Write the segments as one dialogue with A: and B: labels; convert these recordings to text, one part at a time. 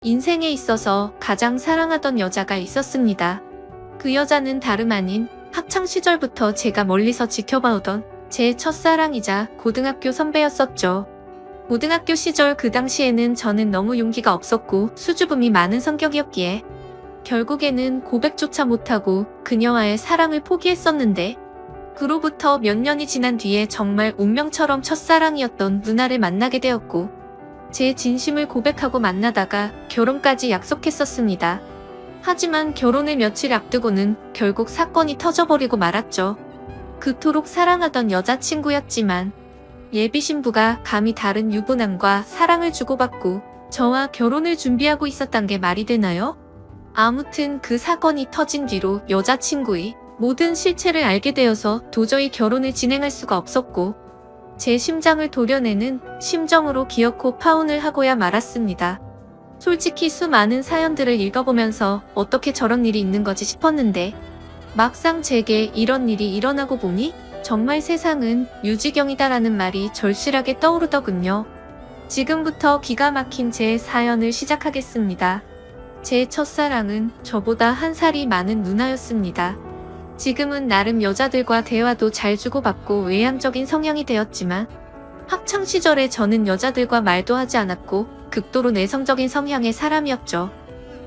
A: 인생에 있어서 가장 사랑하던 여자가 있었습니다. 그 여자는 다름 아닌 학창시절부터 제가 멀리서 지켜봐오던 제 첫사랑이자 고등학교 선배였었죠. 고등학교 시절 그 당시에는 저는 너무 용기가 없었고 수줍음이 많은 성격이었기에 결국에는 고백조차 못하고 그녀와의 사랑을 포기했었는데, 그로부터 몇 년이 지난 뒤에 정말 운명처럼 첫사랑이었던 누나를 만나게 되었고, 제 진심을 고백하고 만나다가 결혼까지 약속했었습니다. 하지만 결혼을 며칠 앞두고는 결국 사건이 터져버리고 말았죠. 그토록 사랑하던 여자친구였지만 예비 신부가 감히 다른 유부남과 사랑을 주고받고 저와 결혼을 준비하고 있었단 게 말이 되나요? 아무튼 그 사건이 터진 뒤로 여자친구의 모든 실체를 알게 되어서 도저히 결혼을 진행할 수가 없었고, 제 심장을 도려내는 심정으로 기어코 파혼을 하고야 말았습니다. 솔직히 수많은 사연들을 읽어보면서 어떻게 저런 일이 있는 거지 싶었는데, 막상 제게 이런 일이 일어나고 보니 정말 세상은 유지경이다라는 말이 절실하게 떠오르더군요. 지금부터 기가 막힌 제 사연을 시작하겠습니다. 제 첫사랑은 저보다 한 살이 많은 누나였습니다. 지금은 나름 여자들과 대화도 잘 주고받고 외향적인 성향이 되었지만, 학창시절에 저는 여자들과 말도 하지 않았고 극도로 내성적인 성향의 사람이었죠.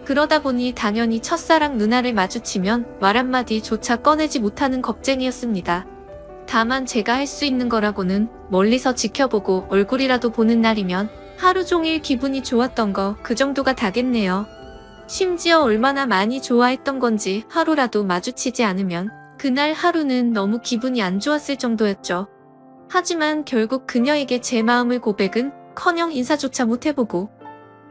A: 그러다 보니 당연히 첫사랑 누나를 마주치면 말 한마디조차 꺼내지 못하는 겁쟁이였습니다. 다만 제가 할 수 있는 거라고는 멀리서 지켜보고 얼굴이라도 보는 날이면 하루 종일 기분이 좋았던 거 그 정도가 다겠네요. 심지어 얼마나 많이 좋아했던 건지 하루라도 마주치지 않으면 그날 하루는 너무 기분이 안 좋았을 정도였죠. 하지만 결국 그녀에게 제 마음을 고백은 커녕 인사조차 못해보고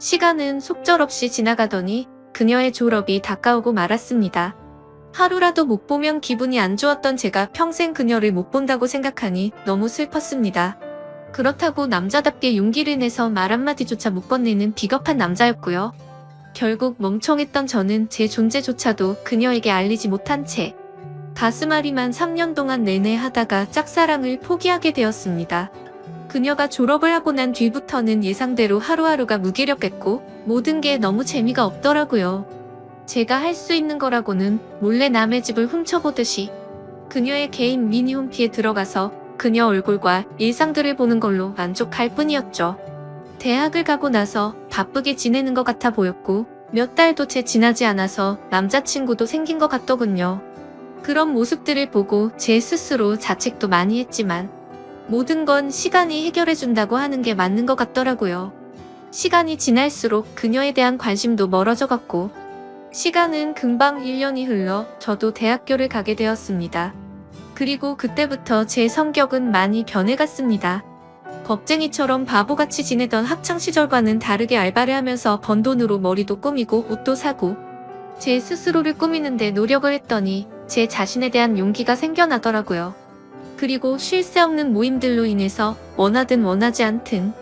A: 시간은 속절없이 지나가더니 그녀의 졸업이 다가오고 말았습니다. 하루라도 못 보면 기분이 안 좋았던 제가 평생 그녀를 못 본다고 생각하니 너무 슬펐습니다. 그렇다고 남자답게 용기를 내서 말 한마디조차 못 건네는 비겁한 남자였고요. 결국 멍청했던 저는 제 존재조차도 그녀에게 알리지 못한 채 가슴앓이만 3년 동안 내내 하다가 짝사랑을 포기하게 되었습니다. 그녀가 졸업을 하고 난 뒤부터는 예상대로 하루하루가 무기력했고 모든 게 너무 재미가 없더라고요. 제가 할 수 있는 거라고는 몰래 남의 집을 훔쳐보듯이 그녀의 개인 미니홈피에 들어가서 그녀 얼굴과 일상들을 보는 걸로 만족할 뿐이었죠. 대학을 가고 나서 바쁘게 지내는 것 같아 보였고 몇 달도 채 지나지 않아서 남자친구도 생긴 것 같더군요. 그런 모습들을 보고 제 스스로 자책도 많이 했지만 모든 건 시간이 해결해준다고 하는 게 맞는 것 같더라고요. 시간이 지날수록 그녀에 대한 관심도 멀어져 갔고 시간은 금방 1년이 흘러 저도 대학교를 가게 되었습니다. 그리고 그때부터 제 성격은 많이 변해갔습니다. 겁쟁이처럼 바보같이 지내던 학창시절과는 다르게 알바를 하면서 번 돈으로 머리도 꾸미고 옷도 사고 제 스스로를 꾸미는데 노력을 했더니 제 자신에 대한 용기가 생겨나더라고요. 그리고 쉴 새 없는 모임들로 인해서 원하든 원하지 않든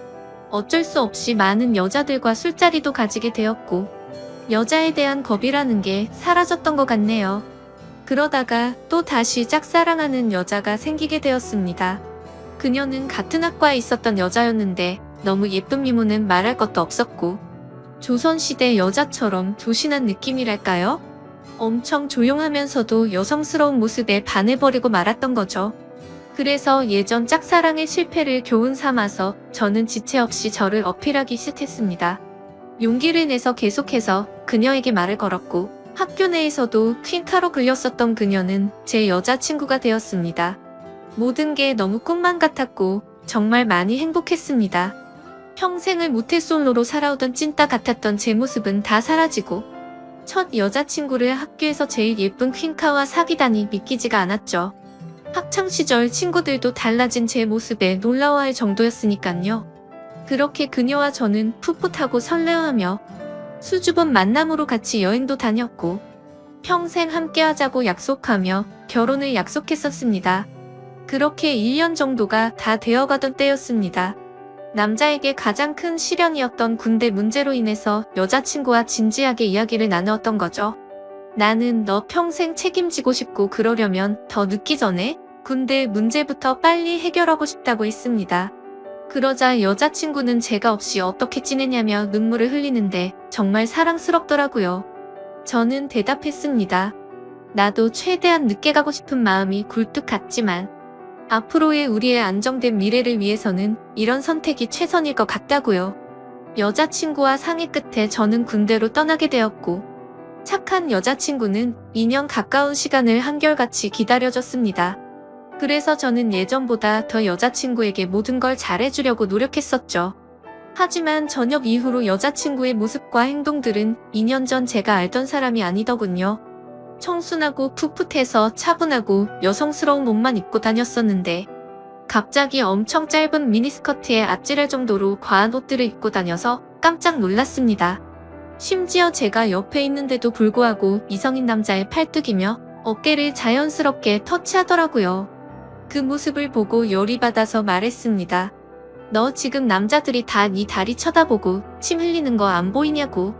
A: 어쩔 수 없이 많은 여자들과 술자리도 가지게 되었고 여자에 대한 겁이라는 게 사라졌던 것 같네요. 그러다가 또 다시 짝사랑하는 여자가 생기게 되었습니다. 그녀는 같은 학과에 있었던 여자였는데 너무 예쁜 미모는 말할 것도 없었고 조선시대 여자처럼 조신한 느낌이랄까요? 엄청 조용하면서도 여성스러운 모습에 반해버리고 말았던 거죠. 그래서 예전 짝사랑의 실패를 교훈 삼아서 저는 지체 없이 저를 어필하기 시작했습니다. 용기를 내서 계속해서 그녀에게 말을 걸었고 학교 내에서도 퀸카로 불렸었던 그녀는 제 여자친구가 되었습니다. 모든 게 너무 꿈만 같았고 정말 많이 행복했습니다. 평생을 모태솔로로 살아오던 찐따 같았던 제 모습은 다 사라지고 첫 여자친구를 학교에서 제일 예쁜 퀸카와 사귀다니 믿기지가 않았죠. 학창시절 친구들도 달라진 제 모습에 놀라워할 정도였으니깐요. 그렇게 그녀와 저는 풋풋하고 설레어하며 수줍은 만남으로 같이 여행도 다녔고 평생 함께하자고 약속하며 결혼을 약속했었습니다. 그렇게 1년 정도가 다 되어가던 때였습니다. 남자에게 가장 큰 시련이었던 군대 문제로 인해서 여자친구와 진지하게 이야기를 나누었던 거죠. 나는 너 평생 책임지고 싶고 그러려면 더 늦기 전에 군대 문제부터 빨리 해결하고 싶다고 했습니다. 그러자 여자친구는 제가 없이 어떻게 지내냐며 눈물을 흘리는데 정말 사랑스럽더라고요. 저는 대답했습니다. 나도 최대한 늦게 가고 싶은 마음이 굴뚝 같지만 앞으로의 우리의 안정된 미래를 위해서는 이런 선택이 최선일 것 같다고요. 여자친구와 상의 끝에 저는 군대로 떠나게 되었고 착한 여자친구는 2년 가까운 시간을 한결같이 기다려줬습니다. 그래서 저는 예전보다 더 여자친구에게 모든 걸 잘해주려고 노력했었죠. 하지만 저녁 이후로 여자친구의 모습과 행동들은 2년 전 제가 알던 사람이 아니더군요. 청순하고 풋풋해서 차분하고 여성스러운 옷만 입고 다녔었는데 갑자기 엄청 짧은 미니스커트에 아찔할 정도로 과한 옷들을 입고 다녀서 깜짝 놀랐습니다. 심지어 제가 옆에 있는데도 불구하고 이성인 남자의 팔뚝이며 어깨를 자연스럽게 터치하더라고요. 그 모습을 보고 열이 받아서 말했습니다. 너 지금 남자들이 다 네 다리 쳐다보고 침 흘리는 거 안 보이냐고.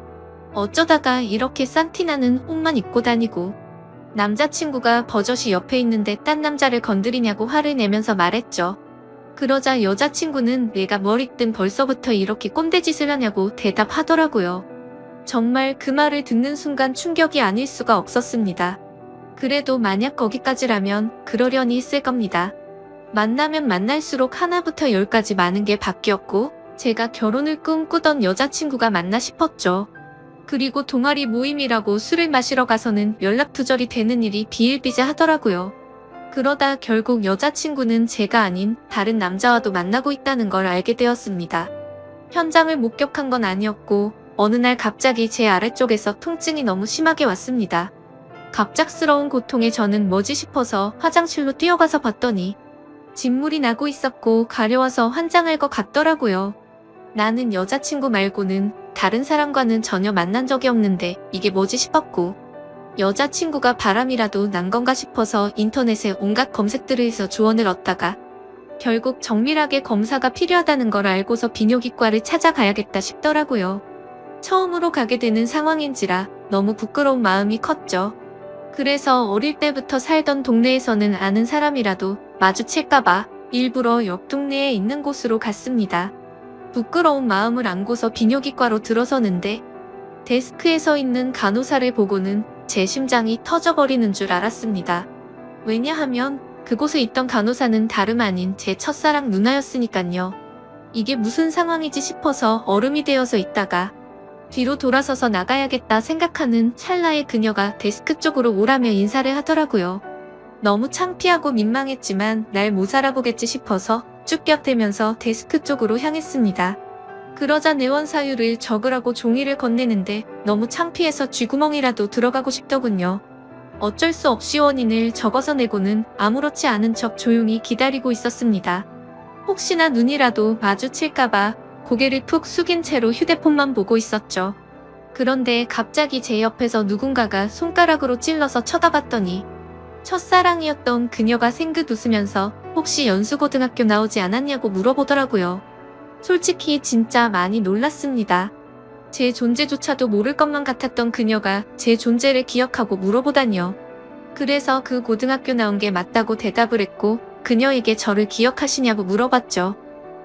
A: 어쩌다가 이렇게 싼티나는 옷만 입고 다니고. 남자친구가 버젓이 옆에 있는데 딴 남자를 건드리냐고 화를 내면서 말했죠. 그러자 여자친구는 내가 뭘 입든 벌써부터 이렇게 꼰대짓을 하냐고 대답하더라고요. 정말 그 말을 듣는 순간 충격이 아닐 수가 없었습니다. 그래도 만약 거기까지라면 그러려니 했을 겁니다. 만나면 만날수록 하나부터 열까지 많은 게 바뀌었고 제가 결혼을 꿈꾸던 여자친구가 맞나 싶었죠. 그리고 동아리 모임이라고 술을 마시러 가서는 연락두절이 되는 일이 비일비재하더라고요. 그러다 결국 여자친구는 제가 아닌 다른 남자와도 만나고 있다는 걸 알게 되었습니다. 현장을 목격한 건 아니었고 어느 날 갑자기 제 아래쪽에서 통증이 너무 심하게 왔습니다. 갑작스러운 고통에 저는 뭐지 싶어서 화장실로 뛰어가서 봤더니 진물이 나고 있었고 가려워서 환장할 것 같더라고요. 나는 여자친구 말고는 다른 사람과는 전혀 만난 적이 없는데 이게 뭐지 싶었고 여자친구가 바람이라도 난 건가 싶어서 인터넷에 온갖 검색들을 해서 조언을 얻다가 결국 정밀하게 검사가 필요하다는 걸 알고서 비뇨기과를 찾아가야겠다 싶더라고요. 처음으로 가게 되는 상황인지라 너무 부끄러운 마음이 컸죠. 그래서 어릴 때부터 살던 동네에서는 아는 사람이라도 마주칠까봐 일부러 옆 동네에 있는 곳으로 갔습니다. 부끄러운 마음을 안고서 비뇨기과로 들어서는데 데스크에 서 있는 간호사를 보고는 제 심장이 터져버리는 줄 알았습니다. 왜냐하면 그곳에 있던 간호사는 다름 아닌 제 첫사랑 누나였으니깐요. 이게 무슨 상황이지 싶어서 얼음이 되어서 있다가 뒤로 돌아서서 나가야겠다 생각하는 찰나에 그녀가 데스크 쪽으로 오라며 인사를 하더라고요. 너무 창피하고 민망했지만 날 못 알아보겠지 싶어서 쭈뼛대면서 데스크 쪽으로 향했습니다. 그러자 내원 사유를 적으라고 종이를 건네는데 너무 창피해서 쥐구멍이라도 들어가고 싶더군요. 어쩔 수 없이 원인을 적어서 내고는 아무렇지 않은 척 조용히 기다리고 있었습니다. 혹시나 눈이라도 마주칠까봐 고개를 푹 숙인 채로 휴대폰만 보고 있었죠. 그런데 갑자기 제 옆에서 누군가가 손가락으로 찔러서 쳐다봤더니 첫사랑이었던 그녀가 생긋 웃으면서 혹시 연수고등학교 나오지 않았냐고 물어보더라고요. 솔직히 진짜 많이 놀랐습니다. 제 존재조차도 모를 것만 같았던 그녀가 제 존재를 기억하고 물어보다니요. 그래서 그 고등학교 나온 게 맞다고 대답을 했고 그녀에게 저를 기억하시냐고 물어봤죠.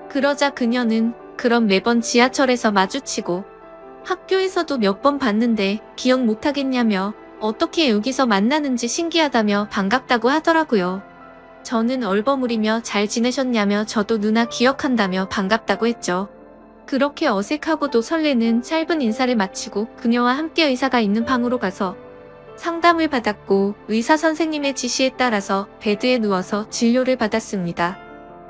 A: 그러자 그녀는 그럼 매번 지하철에서 마주치고 학교에서도 몇 번 봤는데 기억 못하겠냐며 어떻게 여기서 만나는지 신기하다며 반갑다고 하더라고요. 저는 얼버무리며 잘 지내셨냐며 저도 누나 기억한다며 반갑다고 했죠. 그렇게 어색하고도 설레는 짧은 인사를 마치고 그녀와 함께 의사가 있는 방으로 가서 상담을 받았고 의사 선생님의 지시에 따라서 베드에 누워서 진료를 받았습니다.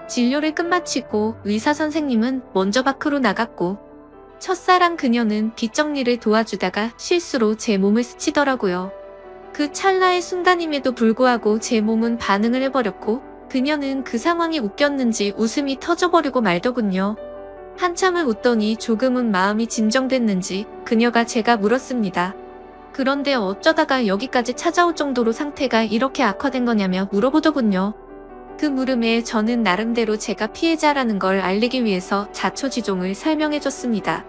A: 진료를 끝마치고 의사 선생님은 먼저 밖으로 나갔고 첫사랑 그녀는 뒷정리를 도와주다가 실수로 제 몸을 스치더라고요. 그 찰나의 순간임에도 불구하고 제 몸은 반응을 해버렸고 그녀는 그 상황이 웃겼는지 웃음이 터져버리고 말더군요. 한참을 웃더니 조금은 마음이 진정됐는지 그녀가 제가 물었습니다. 그런데 어쩌다가 여기까지 찾아올 정도로 상태가 이렇게 악화된 거냐며 물어보더군요. 그 물음에 저는 나름대로 제가 피해자라는 걸 알리기 위해서 자초지종을 설명해줬습니다.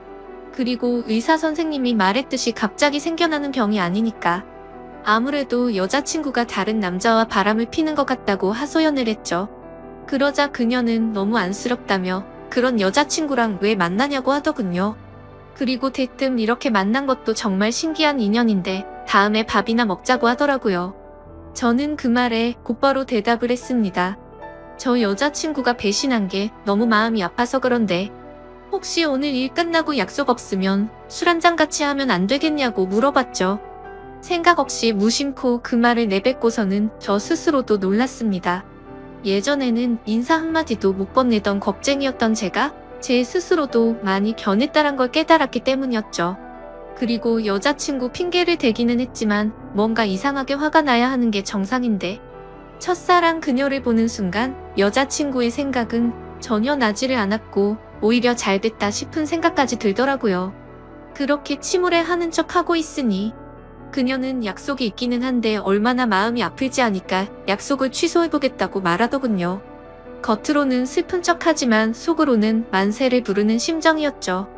A: 그리고 의사 선생님이 말했듯이 갑자기 생겨나는 병이 아니니까 아무래도 여자친구가 다른 남자와 바람을 피는 것 같다고 하소연을 했죠. 그러자 그녀는 너무 안쓰럽다며 그런 여자친구랑 왜 만나냐고 하더군요. 그리고 대뜸 이렇게 만난 것도 정말 신기한 인연인데 다음에 밥이나 먹자고 하더라고요. 저는 그 말에 곧바로 대답을 했습니다. 저 여자친구가 배신한 게 너무 마음이 아파서 그런데 혹시 오늘 일 끝나고 약속 없으면 술 한잔 같이 하면 안 되겠냐고 물어봤죠. 생각 없이 무심코 그 말을 내뱉고서는 저 스스로도 놀랐습니다. 예전에는 인사 한마디도 못 건네던 겁쟁이였던 제가 제 스스로도 많이 변했다란 걸 깨달았기 때문이었죠. 그리고 여자친구 핑계를 대기는 했지만 뭔가 이상하게 화가 나야 하는 게 정상인데 첫사랑 그녀를 보는 순간 여자친구의 생각은 전혀 나지를 않았고 오히려 잘됐다 싶은 생각까지 들더라고요. 그렇게 침울해하는 척하고 있으니 그녀는 약속이 있기는 한데 얼마나 마음이 아플지 아니까 약속을 취소해보겠다고 말하더군요. 겉으로는 슬픈 척하지만 속으로는 만세를 부르는 심정이었죠.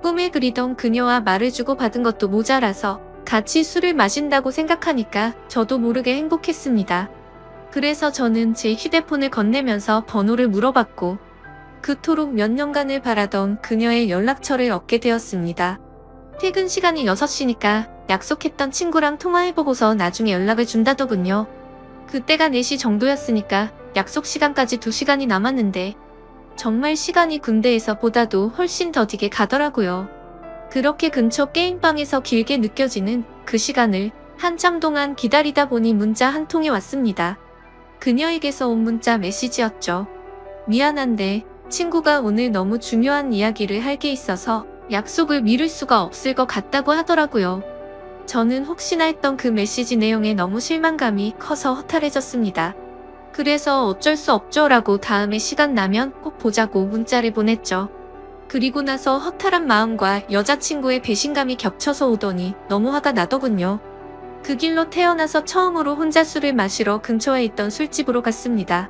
A: 꿈에 그리던 그녀와 말을 주고받은 것도 모자라서 같이 술을 마신다고 생각하니까 저도 모르게 행복했습니다. 그래서 저는 제 휴대폰을 건네면서 번호를 물어봤고 그토록 몇 년간을 바라던 그녀의 연락처를 얻게 되었습니다. 퇴근 시간이 6시니까 약속했던 친구랑 통화해보고서 나중에 연락을 준다더군요. 그때가 4시 정도였으니까 약속 시간까지 2시간이 남았는데 정말 시간이 군대에서 보다도 훨씬 더디게 가더라고요. 그렇게 근처 게임방에서 길게 느껴지는 그 시간을 한참 동안 기다리다 보니 문자 한 통이 왔습니다. 그녀에게서 온 문자 메시지였죠. 미안한데 친구가 오늘 너무 중요한 이야기를 할 게 있어서 약속을 미룰 수가 없을 것 같다고 하더라고요. 저는 혹시나 했던 그 메시지 내용에 너무 실망감이 커서 허탈해졌습니다. 그래서 어쩔 수 없죠 라고 다음에 시간 나면 꼭 보자고 문자를 보냈죠. 그리고 나서 허탈한 마음과 여자친구의 배신감이 겹쳐서 오더니 너무 화가 나더군요. 그 길로 태어나서 처음으로 혼자 술을 마시러 근처에 있던 술집으로 갔습니다.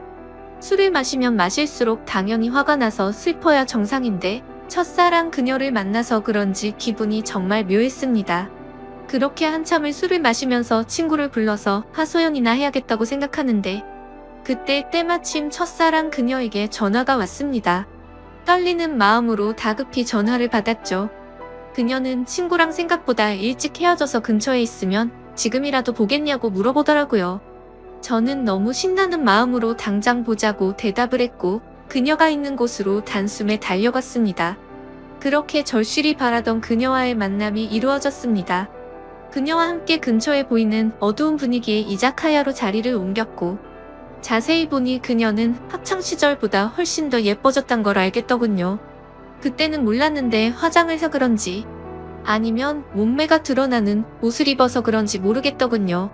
A: 술을 마시면 마실수록 당연히 화가 나서 슬퍼야 정상인데 첫사랑 그녀를 만나서 그런지 기분이 정말 묘했습니다. 그렇게 한참을 술을 마시면서 친구를 불러서 하소연이나 해야겠다고 생각하는데 그때 때마침 첫사랑 그녀에게 전화가 왔습니다. 떨리는 마음으로 다급히 전화를 받았죠. 그녀는 친구랑 생각보다 일찍 헤어져서 근처에 있으면 지금이라도 보겠냐고 물어보더라고요. 저는 너무 신나는 마음으로 당장 보자고 대답을 했고 그녀가 있는 곳으로 단숨에 달려갔습니다. 그렇게 절실히 바라던 그녀와의 만남이 이루어졌습니다. 그녀와 함께 근처에 보이는 어두운 분위기의 이자카야로 자리를 옮겼고 자세히 보니 그녀는 학창시절보다 훨씬 더 예뻐졌단 걸 알겠더군요. 그때는 몰랐는데 화장을 해서 그런지 아니면 몸매가 드러나는 옷을 입어서 그런지 모르겠더군요.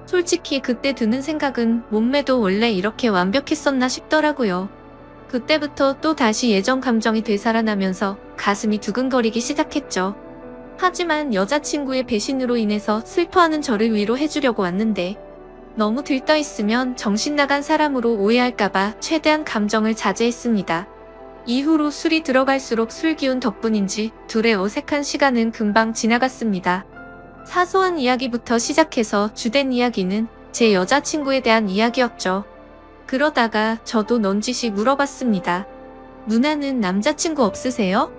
A: 솔직히 그때 드는 생각은 몸매도 원래 이렇게 완벽했었나 싶더라고요. 그때부터 또 다시 예전 감정이 되살아나면서 가슴이 두근거리기 시작했죠. 하지만 여자친구의 배신으로 인해서 슬퍼하는 저를 위로해주려고 왔는데 너무 들떠있으면 정신나간 사람으로 오해할까봐 최대한 감정을 자제했습니다. 이후로 술이 들어갈수록 술 기운 덕분인지 둘의 어색한 시간은 금방 지나갔습니다. 사소한 이야기부터 시작해서 주된 이야기는 제 여자친구에 대한 이야기였죠. 그러다가 저도 넌지시 물어봤습니다. 누나는 남자친구 없으세요?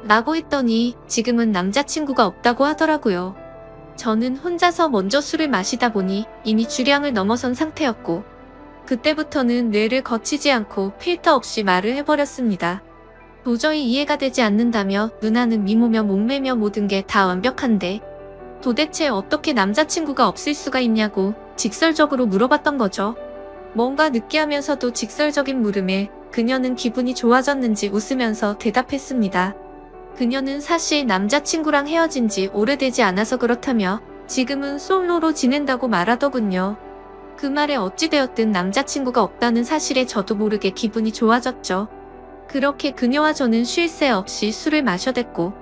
A: 라고 했더니 지금은 남자친구가 없다고 하더라고요. 저는 혼자서 먼저 술을 마시다 보니 이미 주량을 넘어선 상태였고 그때부터는 뇌를 거치지 않고 필터 없이 말을 해버렸습니다. 도저히 이해가 되지 않는다며 누나는 미모며 몸매며 모든 게 다 완벽한데 도대체 어떻게 남자친구가 없을 수가 있냐고 직설적으로 물어봤던 거죠. 뭔가 느끼하면서도 직설적인 물음에 그녀는 기분이 좋아졌는지 웃으면서 대답했습니다. 그녀는 사실 남자친구랑 헤어진 지 오래되지 않아서 그렇다며 지금은 솔로로 지낸다고 말하더군요. 그 말에 어찌되었든 남자친구가 없다는 사실에 저도 모르게 기분이 좋아졌죠. 그렇게 그녀와 저는 쉴 새 없이 술을 마셔댔고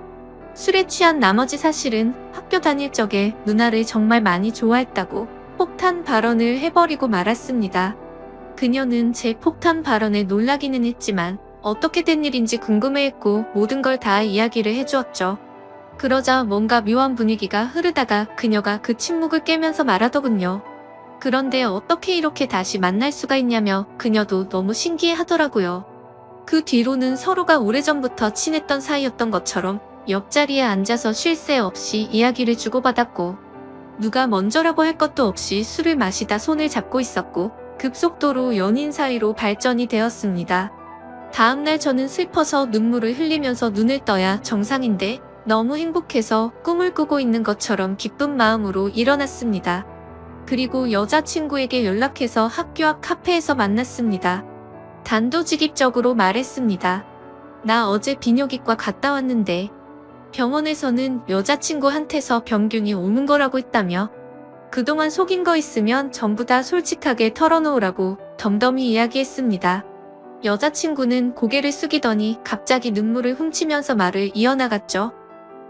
A: 술에 취한 나머지 사실은 학교 다닐 적에 누나를 정말 많이 좋아했다고 폭탄 발언을 해버리고 말았습니다. 그녀는 제 폭탄 발언에 놀라기는 했지만 어떻게 된 일인지 궁금해했고 모든 걸 다 이야기를 해주었죠. 그러자 뭔가 묘한 분위기가 흐르다가 그녀가 그 침묵을 깨면서 말하더군요. 그런데 어떻게 이렇게 다시 만날 수가 있냐며 그녀도 너무 신기해 하더라고요. 그 뒤로는 서로가 오래전부터 친했던 사이였던 것처럼 옆자리에 앉아서 쉴 새 없이 이야기를 주고받았고, 누가 먼저라고 할 것도 없이 술을 마시다 손을 잡고 있었고, 급속도로 연인 사이로 발전이 되었습니다. 다음날 저는 슬퍼서 눈물을 흘리면서 눈을 떠야 정상인데 너무 행복해서 꿈을 꾸고 있는 것처럼 기쁜 마음으로 일어났습니다. 그리고 여자친구에게 연락해서 학교 앞 카페에서 만났습니다. 단도직입적으로 말했습니다. 나 어제 비뇨기과 갔다 왔는데 병원에서는 여자친구한테서 병균이 오는 거라고 했다며, 그동안 속인 거 있으면 전부 다 솔직하게 털어놓으라고 덤덤히 이야기했습니다. 여자친구는 고개를 숙이더니 갑자기 눈물을 훔치면서 말을 이어나갔죠.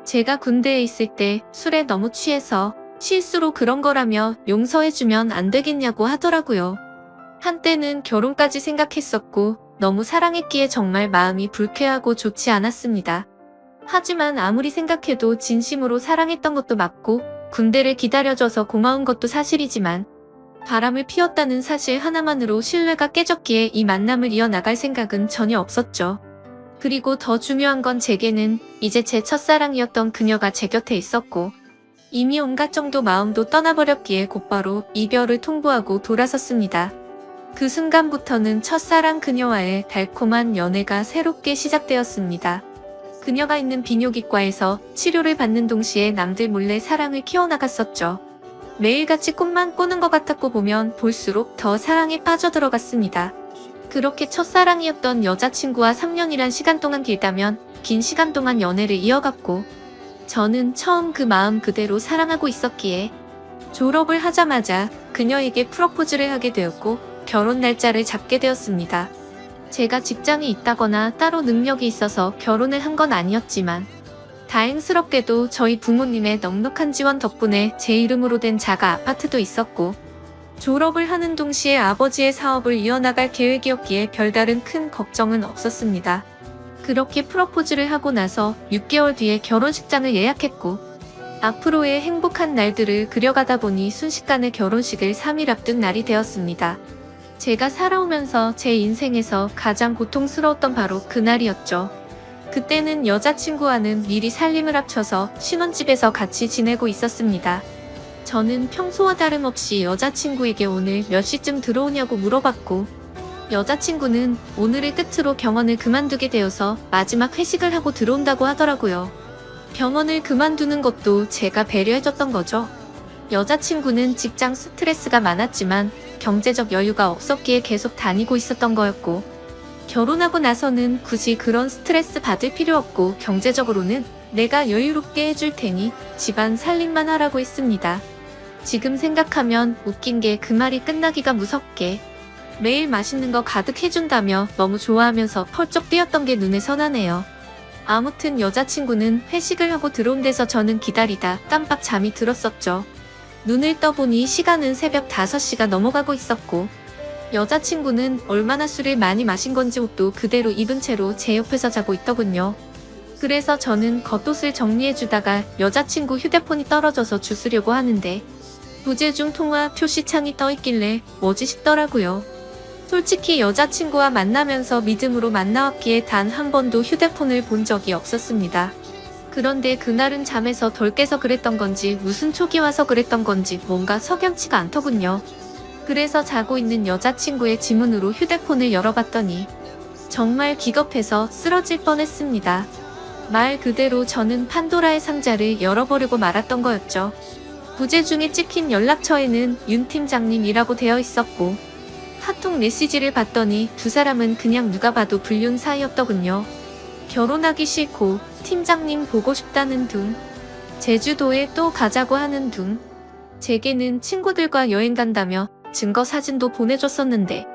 A: 제가 군대에 있을 때 술에 너무 취해서 실수로 그런 거라며 용서해주면 안 되겠냐고 하더라고요. 한때는 결혼까지 생각했었고 너무 사랑했기에 정말 마음이 불쾌하고 좋지 않았습니다. 하지만 아무리 생각해도 진심으로 사랑했던 것도 맞고 군대를 기다려줘서 고마운 것도 사실이지만, 바람을 피웠다는 사실 하나만으로 신뢰가 깨졌기에 이 만남을 이어나갈 생각은 전혀 없었죠. 그리고 더 중요한 건 제게는 이제 제 첫사랑이었던 그녀가 제 곁에 있었고, 이미 온갖 정도 마음도 떠나버렸기에 곧바로 이별을 통보하고 돌아섰습니다. 그 순간부터는 첫사랑 그녀와의 달콤한 연애가 새롭게 시작되었습니다. 그녀가 있는 비뇨기과에서 치료를 받는 동시에 남들 몰래 사랑을 키워나갔었죠. 매일같이 꿈만 꾸는 것 같았고 보면 볼수록 더 사랑에 빠져들어갔습니다. 그렇게 첫사랑이었던 여자친구와 3년이란 시간 동안 길다면 긴 시간 동안 연애를 이어갔고, 저는 처음 그 마음 그대로 사랑하고 있었기에 졸업을 하자마자 그녀에게 프로포즈를 하게 되었고 결혼 날짜를 잡게 되었습니다. 제가 직장이 있다거나 따로 능력이 있어서 결혼을 한 건 아니었지만 다행스럽게도 저희 부모님의 넉넉한 지원 덕분에 제 이름으로 된 자가 아파트도 있었고, 졸업을 하는 동시에 아버지의 사업을 이어나갈 계획이었기에 별다른 큰 걱정은 없었습니다. 그렇게 프로포즈를 하고 나서 6개월 뒤에 결혼식장을 예약했고, 앞으로의 행복한 날들을 그려가다 보니 순식간에 결혼식을 3일 앞둔 날이 되었습니다. 제가 살아오면서 제 인생에서 가장 고통스러웠던 바로 그날이었죠. 그때는 여자친구와는 미리 살림을 합쳐서 신혼집에서 같이 지내고 있었습니다. 저는 평소와 다름없이 여자친구에게 오늘 몇 시쯤 들어오냐고 물어봤고, 여자친구는 오늘을 끝으로 병원을 그만두게 되어서 마지막 회식을 하고 들어온다고 하더라고요. 병원을 그만두는 것도 제가 배려해줬던 거죠. 여자친구는 직장 스트레스가 많았지만 경제적 여유가 없었기에 계속 다니고 있었던 거였고, 결혼하고 나서는 굳이 그런 스트레스 받을 필요 없고 경제적으로는 내가 여유롭게 해줄 테니 집안 살림만 하라고 했습니다. 지금 생각하면 웃긴 게 그 말이 끝나기가 무섭게 매일 맛있는 거 가득 해준다며 너무 좋아하면서 펄쩍 뛰었던 게 눈에 선하네요. 아무튼 여자친구는 회식을 하고 들어온 데서 저는 기다리다 깜빡 잠이 들었었죠. 눈을 떠보니 시간은 새벽 5시가 넘어가고 있었고, 여자친구는 얼마나 술을 많이 마신 건지 옷도 그대로 입은 채로 제 옆에서 자고 있더군요. 그래서 저는 겉옷을 정리해주다가 여자친구 휴대폰이 떨어져서 주우려고 하는데 부재중 통화 표시창이 떠있길래 뭐지 싶더라고요. 솔직히 여자친구와 만나면서 믿음으로 만나왔기에 단 한 번도 휴대폰을 본 적이 없었습니다. 그런데 그날은 잠에서 덜 깨서 그랬던 건지 무슨 촉이 와서 그랬던 건지 뭔가 석연치가 않더군요. 그래서 자고 있는 여자친구의 지문으로 휴대폰을 열어봤더니 정말 기겁해서 쓰러질 뻔했습니다. 말 그대로 저는 판도라의 상자를 열어보려고 말았던 거였죠. 부재중에 찍힌 연락처에는 윤 팀장님이라고 되어 있었고, 카톡 메시지를 봤더니 두 사람은 그냥 누가 봐도 불륜 사이였더군요. 결혼하기 싫고 팀장님 보고 싶다는 둥, 제주도에 또 가자고 하는 둥, 제게는 친구들과 여행 간다며 증거 사진도 보내줬었는데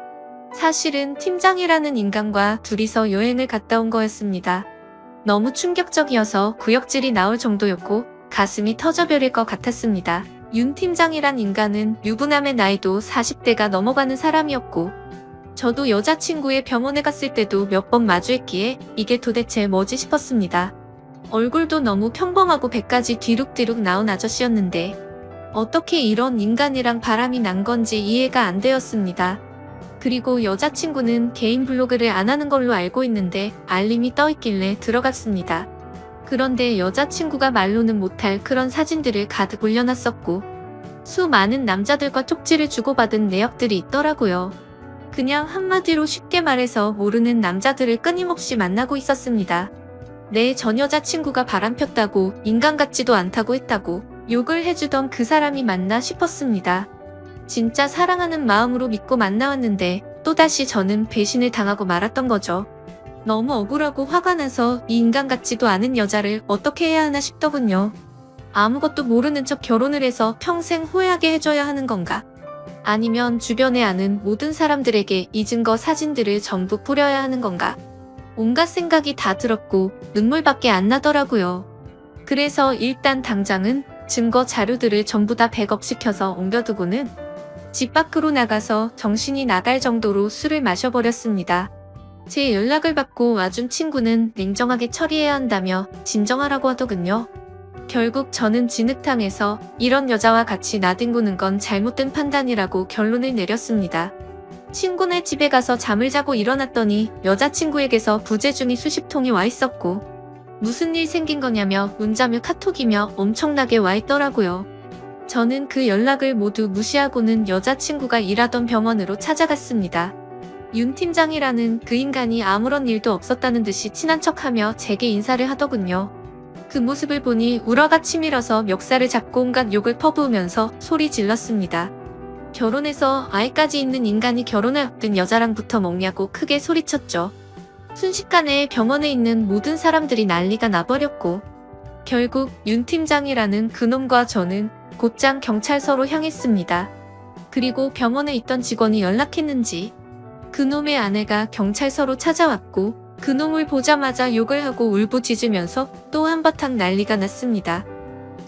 A: 사실은 팀장이라는 인간과 둘이서 여행을 갔다 온 거였습니다. 너무 충격적이어서 구역질이 나올 정도였고 가슴이 터져버릴 것 같았습니다. 윤 팀장이란 인간은 유부남의 나이도 40대가 넘어가는 사람이었고, 저도 여자친구의 병원에 갔을 때도 몇 번 마주했기에 이게 도대체 뭐지 싶었습니다. 얼굴도 너무 평범하고 배까지 뒤룩뒤룩 나온 아저씨였는데 어떻게 이런 인간이랑 바람이 난 건지 이해가 안 되었습니다. 그리고 여자친구는 개인 블로그를 안 하는 걸로 알고 있는데 알림이 떠있길래 들어갔습니다. 그런데 여자친구가 말로는 못할 그런 사진들을 가득 올려놨었고 수많은 남자들과 쪽지를 주고받은 내역들이 있더라고요. 그냥 한마디로 쉽게 말해서 모르는 남자들을 끊임없이 만나고 있었습니다. 전 여자친구가 바람폈다고 인간 같지도 않다고 했다고 욕을 해주던 그 사람이 맞나 싶었습니다. 진짜 사랑하는 마음으로 믿고 만나왔는데 또다시 저는 배신을 당하고 말았던 거죠. 너무 억울하고 화가 나서 이 인간 같지도 않은 여자를 어떻게 해야 하나 싶더군요. 아무것도 모르는 척 결혼을 해서 평생 후회하게 해줘야 하는 건가? 아니면 주변에 아는 모든 사람들에게 이 증거 사진들을 전부 뿌려야 하는 건가? 온갖 생각이 다 들었고 눈물밖에 안 나더라고요. 그래서 일단 당장은 증거 자료들을 전부 다 백업시켜서 옮겨두고는 집 밖으로 나가서 정신이 나갈 정도로 술을 마셔버렸습니다. 제 연락을 받고 와준 친구는 냉정하게 처리해야 한다며 진정하라고 하더군요. 결국 저는 진흙탕에서 이런 여자와 같이 나뒹구는 건 잘못된 판단이라고 결론을 내렸습니다. 친구네 집에 가서 잠을 자고 일어났더니 여자친구에게서 부재중이 수십 통이 와 있었고 무슨 일 생긴 거냐며 문자며 카톡이며 엄청나게 와 있더라고요. 저는 그 연락을 모두 무시하고는 여자친구가 일하던 병원으로 찾아갔습니다. 윤 팀장이라는 그 인간이 아무런 일도 없었다는 듯이 친한 척하며 제게 인사를 하더군요. 그 모습을 보니 우라가 치밀어서 멱살을 잡고 온갖 욕을 퍼부으면서 소리 질렀습니다. 결혼해서 아이까지 있는 인간이 결혼을 앞둔 여자랑 붙어 먹냐고 크게 소리쳤죠. 순식간에 병원에 있는 모든 사람들이 난리가 나버렸고 결국 윤 팀장이라는 그놈과 저는 곧장 경찰서로 향했습니다. 그리고 병원에 있던 직원이 연락했는지 그놈의 아내가 경찰서로 찾아왔고 그놈을 보자마자 욕을 하고 울부짖으면서 또 한바탕 난리가 났습니다.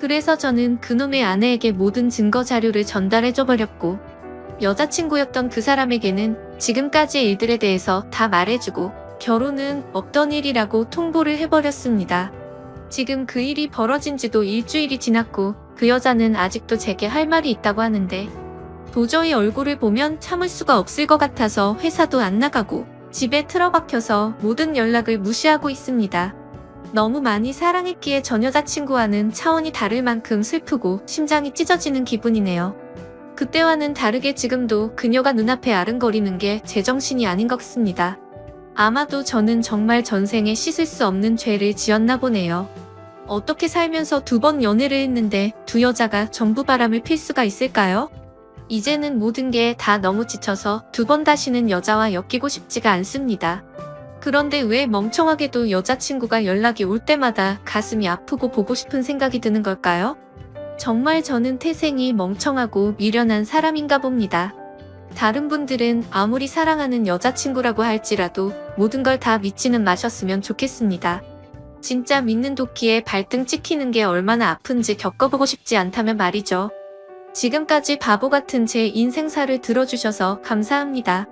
A: 그래서 저는 그놈의 아내에게 모든 증거 자료를 전달해줘버렸고 여자친구였던 그 사람에게는 지금까지의 일들에 대해서 다 말해주고 결혼은 없던 일이라고 통보를 해버렸습니다. 지금 그 일이 벌어진 지도 일주일이 지났고 그 여자는 아직도 제게 할 말이 있다고 하는데 도저히 얼굴을 보면 참을 수가 없을 것 같아서 회사도 안 나가고 집에 틀어박혀서 모든 연락을 무시하고 있습니다. 너무 많이 사랑했기에 전 여자친구와는 차원이 다를 만큼 슬프고 심장이 찢어지는 기분이네요. 그때와는 다르게 지금도 그녀가 눈앞에 아른거리는 게 제정신이 아닌 것 같습니다. 아마도 저는 정말 전생에 씻을 수 없는 죄를 지었나 보네요. 어떻게 살면서 2번 연애를 했는데 두 여자가 전부 바람을 필 수가 있을까요? 이제는 모든 게 다 너무 지쳐서 2번 다시는 여자와 엮이고 싶지가 않습니다. 그런데 왜 멍청하게도 여자친구가 연락이 올 때마다 가슴이 아프고 보고 싶은 생각이 드는 걸까요? 정말 저는 태생이 멍청하고 미련한 사람인가 봅니다. 다른 분들은 아무리 사랑하는 여자친구라고 할지라도 모든 걸 다 믿지는 마셨으면 좋겠습니다. 진짜 믿는 도끼에 발등 찍히는 게 얼마나 아픈지 겪어보고 싶지 않다면 말이죠. 지금까지 바보 같은 제 인생사를 들어주셔서 감사합니다.